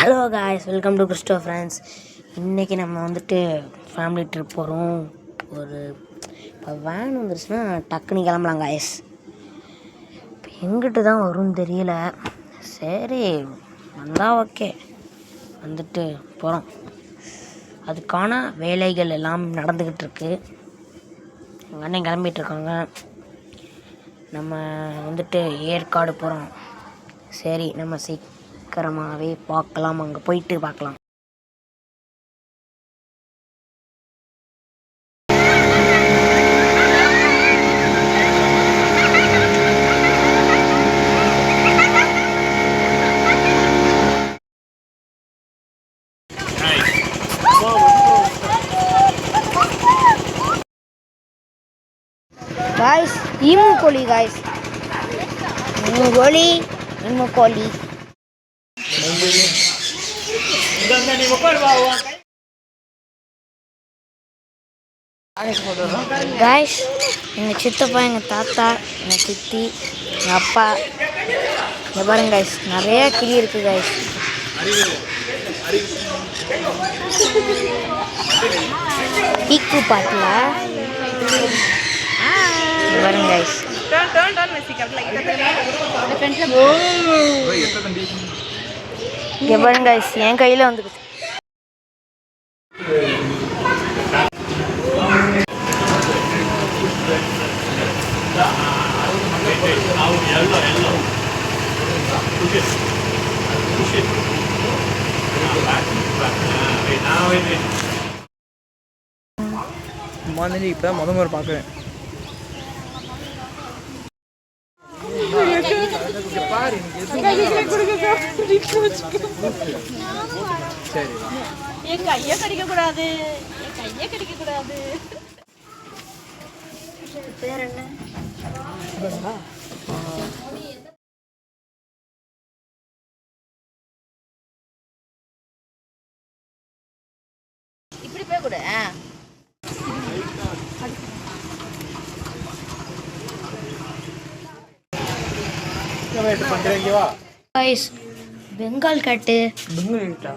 Hello guys, welcome to Crasto friends. இன்றைக்கி நம்ம வந்துட்டு ஃபேமிலி ட்ரிப் போகிறோம். இப்போ வேன் வந்துருச்சுன்னா டக்குன்னு கிளம்பலாம் காய்ஸ். இப்போ எங்கிட்ட தான் வரும்னு தெரியல. சரி வந்தால் ஓகே, வந்துட்டு போகிறோம். அதுக்கான வேலைகள் எல்லாம் நடந்துக்கிட்டு இருக்கு. எங்கள் அண்ணன் கிளம்பிகிட்ருக்காங்க. நம்ம வந்துட்டு ஏற்காடு போகிறோம். சரி, நம்ம சீக்கிரமாகவே பார்க்கலாம், அங்கே போயிட்டு பார்க்கலாம். गाइस ईमू कोली गाइस ईमू कोली गाइस எங்கள் சித்தப்பா, எங்கள் தாத்தா, எங்கள் சித்தி, எங்கள் அப்பா. இங்கே பாருங்க गाइस, நிறைய கிளி இருக்குது गाइस. பீக்கு பாட்டில் பாருங்க गाइस. இங்கே பாருங்க गाइस, என் கையில் வந்துருக்கு. மாநில இப்போ முறை பார்க்குறேன். சரி, என் கையை கடிக்க கூடாது, பேர் என்ன? இப்படி போய் கூட गाइस, பெங்கால் கேட்டு. பெங்கால் கேட்டா?